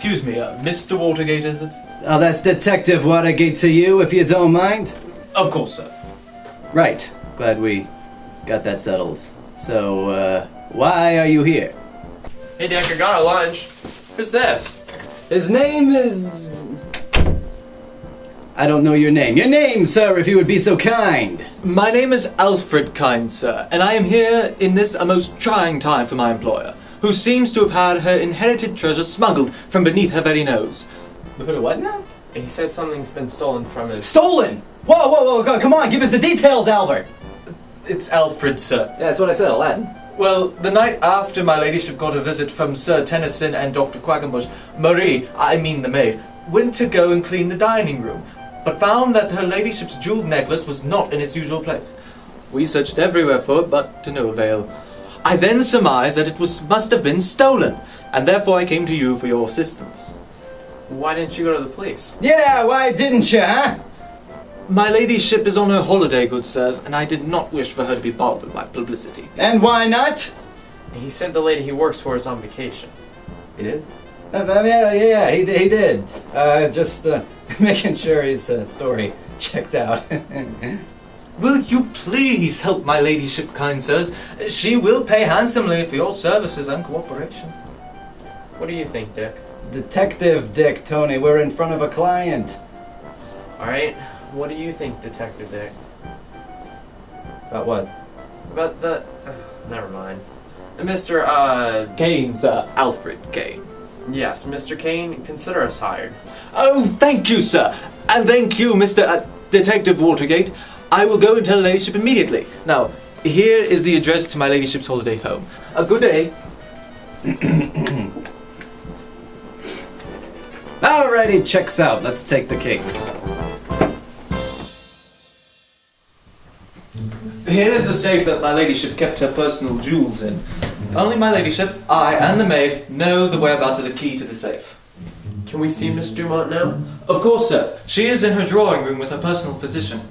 excuse me, Mr. Watergate, is it? Oh, that's Detective Watergate to you, if you don't mind. Of course, sir. Right. Glad we got that settled. So, why are you here? Hey, Dick, I got a lunch. Who's this? His name is... I don't know your name. Your name, sir, if you would be so kind. My name is Alfred, kind sir, and I am here in this a most trying time for my employer, who seems to have had her inherited treasure smuggled from beneath her very nose. What now? He said something's been stolen from his... Stolen! Whoa, come on, give us the details, Albert! It's Alfred, sir. Yeah, that's what I said, Aladdin. Well, the night after my ladyship got a visit from Sir Tennyson and Dr. Quackenbush, Marie, I mean the maid, went to go and clean the dining room, but found that her ladyship's jeweled necklace was not in its usual place. We searched everywhere for it, but to no avail. I then surmised that it must have been stolen, and therefore I came to you for your assistance. Why didn't you go to the police? Yeah, why didn't you, huh? My ladyship is on her holiday, good sirs, and I did not wish for her to be bothered by publicity. And why not? He said the lady he works for is on vacation. He did? Yeah, he did. Just making sure his story checked out. Will you please help my ladyship, kind sirs? She will pay handsomely for your services and cooperation. What do you think, Dick? Detective Dick, Tony, we're in front of a client. Alright, what do you think, Detective Dick? About what? About the... never mind. Mr. Kane, sir. Alfred Kane. Yes, Mr. Kane, consider us hired. Oh, thank you, sir. And thank you, Mr. Detective Watergate. I will go and tell her ladyship immediately. Now, here is the address to my ladyship's holiday home. A good day. Alrighty, checks out. Let's take the case. Here is the safe that my ladyship kept her personal jewels in. Only my ladyship, I, and the maid know the whereabouts of the key to the safe. Can we see Miss Dumont now? Of course, sir. She is in her drawing room with her personal physician.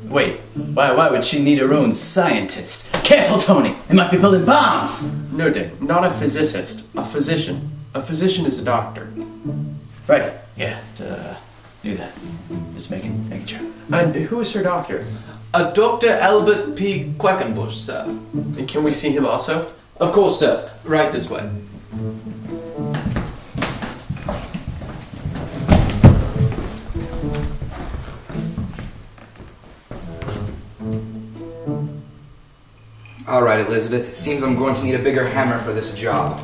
Wait, why would she need her own scientist? Careful, Tony! They might be building bombs! No, Dick, not a physicist. A physician. A physician is a doctor. Right, yeah, knew that. Just making sure. And who is her doctor? A Dr. Albert P. Quackenbush, sir. And can we see him also? Of course, sir. Right this way. Alright, Elizabeth, it seems I'm going to need a bigger hammer for this job.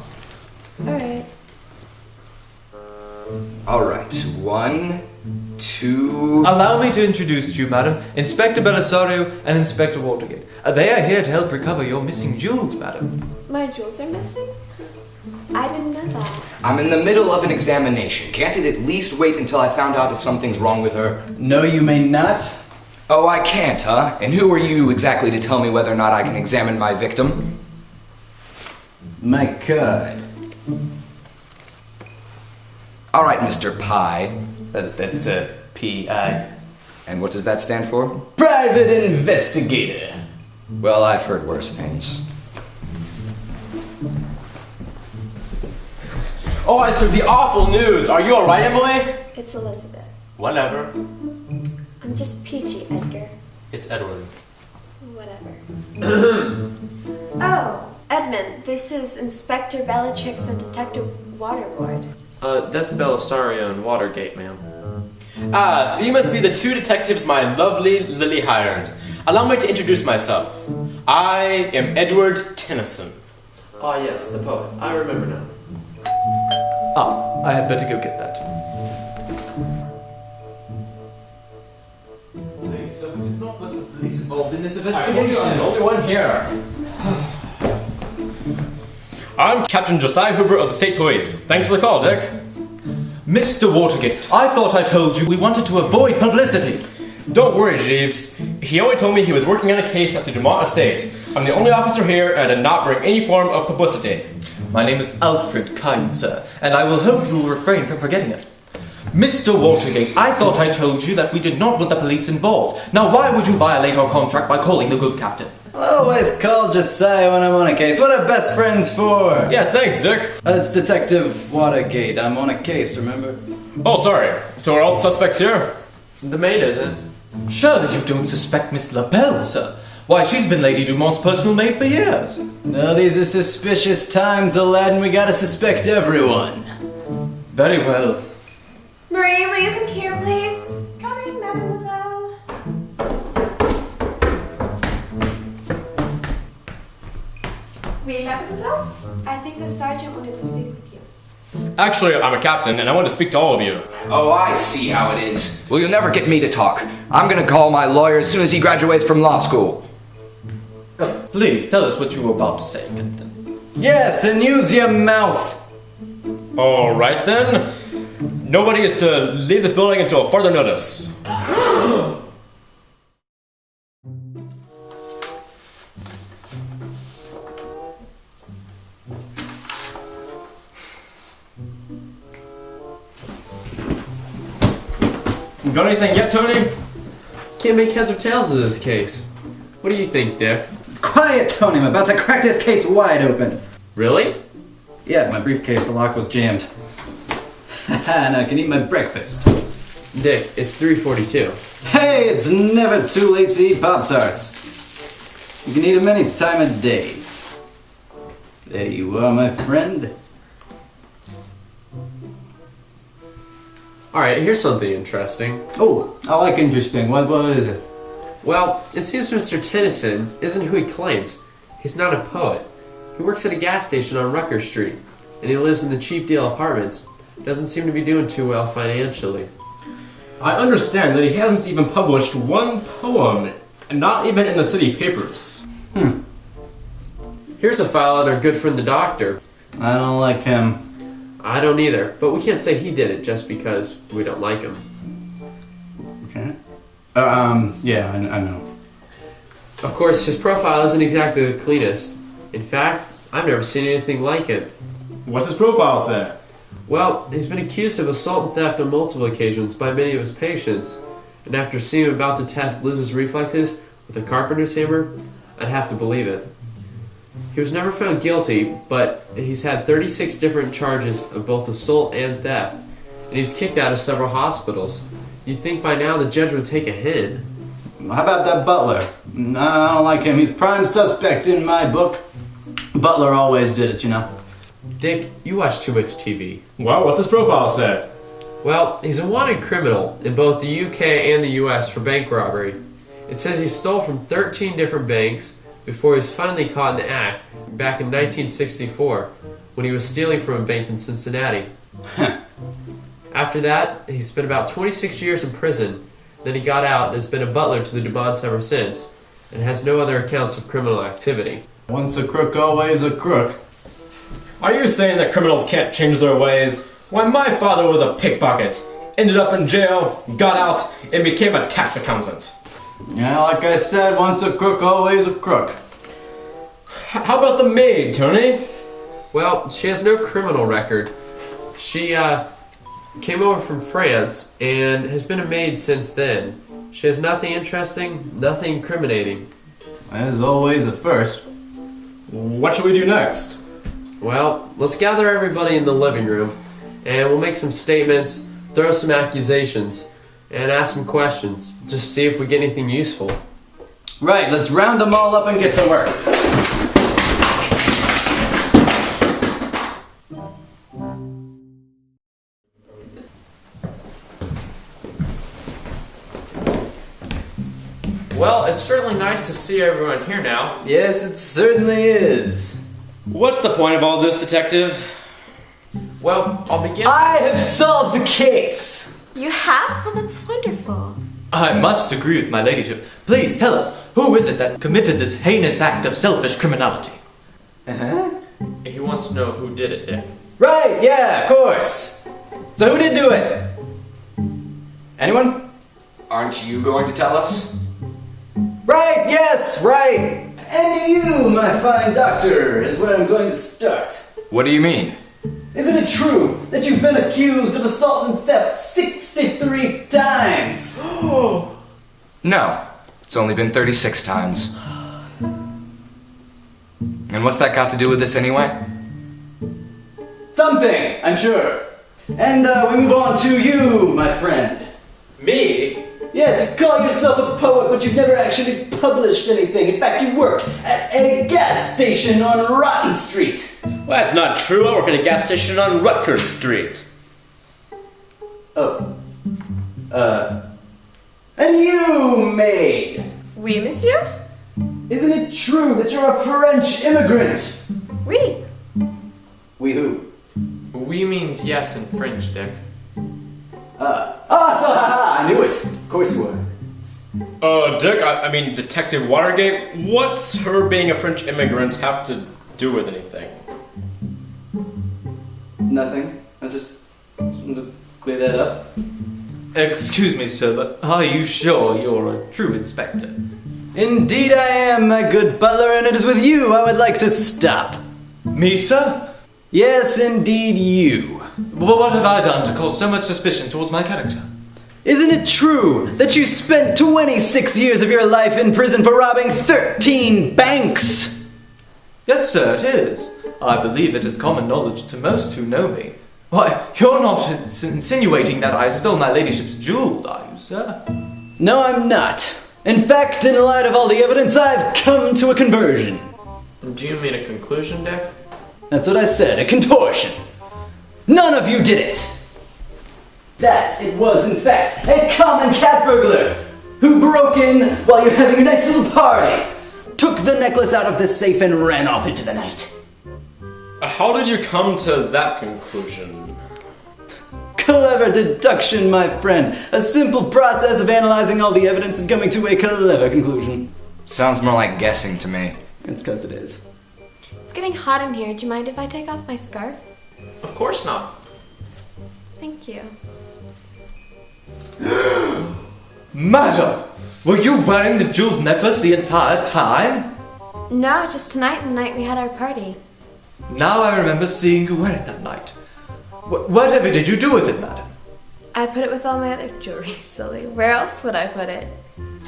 Alright. Alright, 1, 2... Allow me to introduce to you, madam, Inspector Belisario and Inspector Watergate. They are here to help recover your missing jewels, madam. My jewels are missing? I didn't know that. I'm in the middle of an examination. Can't it at least wait until I found out if something's wrong with her? No, you may not. Oh, I can't, huh? And who are you exactly to tell me whether or not I can examine my victim? My God. Alright, Mr. Pye. That's a P.I. And what does that stand for? Private investigator. Well, I've heard worse things. Oh, I heard the awful news. Are you alright, Emily? It's Elizabeth. Whatever. I'm just peachy, Edgar. It's Edward. Whatever. Oh, Edmund, this is Inspector Bellatrix and Detective Waterboard. That's Belisario and Watergate, ma'am. Ah, so you must be the two detectives my lovely Lily hired. Allow me to introduce myself. I am Edward Tennyson. Ah, yes, the poet. I remember now. Ah, I had better go get that. Please, sir, we did not want the police involved in this I'm the only one here. I'm Captain Josiah Hoover of the State Police. Thanks for the call, Dick. Mr. Watergate, I thought I told you we wanted to avoid publicity. Don't worry, Jeeves. He only told me he was working on a case at the Dumont estate. I'm the only officer here, and I did not bring any form of publicity. My name is Alfred, kind sir, and I will hope you will refrain from forgetting it. Mr. Watergate, I thought I told you that we did not want the police involved. Now why would you violate our contract by calling the good captain? I always call Josiah when I'm on a case. What are best friends for? Yeah, thanks, Dick. It's Detective Watergate. I'm on a case, remember? Oh, sorry. So are all the suspects here? The maid isn't. Surely you don't suspect Miss LaBelle, sir. Why, she's been Lady Dumont's personal maid for years. No, these are suspicious times, Aladdin. We gotta suspect everyone. Very well. Marie, will you come here, please? Coming, mademoiselle. Oui, mademoiselle? I think the sergeant wanted to speak with you. Actually, I'm a captain, and I want to speak to all of you. Oh, I see how it is. Well, you'll never get me to talk. I'm gonna call my lawyer as soon as he graduates from law school. Please, tell us what you were about to say, Captain. Yes, and use your mouth. All right, then. Nobody is to leave this building until further notice. Got anything yet, Tony? Can't make heads or tails of this case. What do you think, Dick? Quiet, Tony. I'm about to crack this case wide open. Really? Yeah, my briefcase, the lock was jammed. Haha, now I can eat my breakfast. Dick, it's 3:42. Hey, it's never too late to eat Pop-Tarts. You can eat them any time of day. There you are, my friend. Alright, here's something interesting. Oh, I like interesting. What is it? Well, it seems Mr. Tennyson isn't who he claims. He's not a poet. He works at a gas station on Rucker Street, and he lives in the cheap deal apartments. Doesn't seem to be doing too well financially. I understand that he hasn't even published one poem, and not even in the city papers. Here's a file on our good friend the doctor. I don't like him. I don't either, but we can't say he did it just because we don't like him. Okay. Yeah, I know. Of course, his profile isn't exactly the cleanest. In fact, I've never seen anything like it. What's his profile say? Well, he's been accused of assault and theft on multiple occasions by many of his patients, and after seeing him about to test Liz's reflexes with a carpenter's hammer, I'd have to believe it. He was never found guilty, but he's had 36 different charges of both assault and theft, and he was kicked out of several hospitals. You'd think by now the judge would take a hint. How about that Butler? No, I don't like him. He's prime suspect in my book. Butler always did it, you know. Dick, you watch too much TV. Well, what's his profile say? Well, he's a wanted criminal in both the UK and the US for bank robbery. It says he stole from 13 different banks before he was finally caught in the act back in 1964 when he was stealing from a bank in Cincinnati. After that, he spent about 26 years in prison. Then he got out and has been a butler to the Dumonts ever since, and has no other accounts of criminal activity. Once a crook, always a crook. Are you saying that criminals can't change their ways? Why, my father was a pickpocket, ended up in jail, got out, and became a tax accountant. Yeah, like I said, once a crook, always a crook. How about the maid, Tony? Well, she has no criminal record. She came over from France and has been a maid since then. She has nothing interesting, nothing incriminating. As always, a first. What should we do next? Well, let's gather everybody in the living room, and we'll make some statements, throw some accusations, and ask some questions. Just see if we get anything useful. Right, let's round them all up and get to work. Well, it's certainly nice to see everyone here now. Yes, it certainly is. What's the point of all this, detective? Well, I'll begin. I have solved the case! You have? Well, that's wonderful. I must agree with my ladyship. Please tell us, who is it that committed this heinous act of selfish criminality? Uh-huh. He wants to know who did it, Dick. Right, yeah, of course. So who did do it? Anyone? Aren't you going to tell us? Right, yes, right. And you, my fine doctor, is where I'm going to start. What do you mean? Isn't it true that you've been accused of assault and theft 63 times? No, it's only been 36 times. And what's that got to do with this anyway? Something, I'm sure. And we move on to you, my friend. Me? Yes, you call yourself a poet, but you've never actually published anything. In fact, you work at a gas station on Rotten Street. Well, that's not true. I work at a gas station on Rutgers Street. Oh. And you, maid. Oui, monsieur? Isn't it true that you're a French immigrant? Oui. We who? We means yes in French, Dick. I knew it. Of course you were. Dick, I mean, Detective Watergate, what's her being a French immigrant have to do with anything? Nothing. I just wanted to clear that up. Excuse me, sir, but are you sure you're a true inspector? Indeed I am, my good butler, and it is with you I would like to stop. Me, sir? Yes, indeed you. Well, what have I done to cause so much suspicion towards my character? Isn't it true that you spent 26 years of your life in prison for robbing 13 banks? Yes, sir, it is. I believe it is common knowledge to most who know me. Why, you're not insinuating that I stole my ladyship's jewel, are you, sir? No, I'm not. In fact, in light of all the evidence, I've come to a conversion. Do you mean a conclusion, Dick? That's what I said, a contortion. None of you did it. That it was, in fact, a common cat burglar who broke in while you're having a nice little party, took the necklace out of the safe and ran off into the night. How did you come to that conclusion? Clever deduction, my friend. A simple process of analyzing all the evidence and coming to a clever conclusion. Sounds more like guessing to me. It's because it is. It's getting hot in here. Do you mind if I take off my scarf? Of course not. Thank you. Madam, were you wearing the jeweled necklace the entire time? No, just tonight and the night we had our party. Now I remember seeing you wear it that night. Whatever did you do with it, madam? I put it with all my other jewelry, silly. Where else would I put it?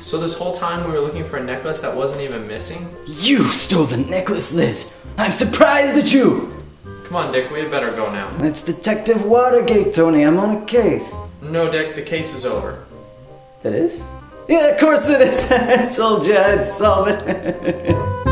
So this whole time we were looking for a necklace that wasn't even missing? You stole the necklace, Liz. I'm surprised at you. Come on, Dick, we had better go now. It's Detective Watergate, Tony. I'm on a case. No, Dick, the case is over. It is? Yeah, of course it is. I told you I'd solve it.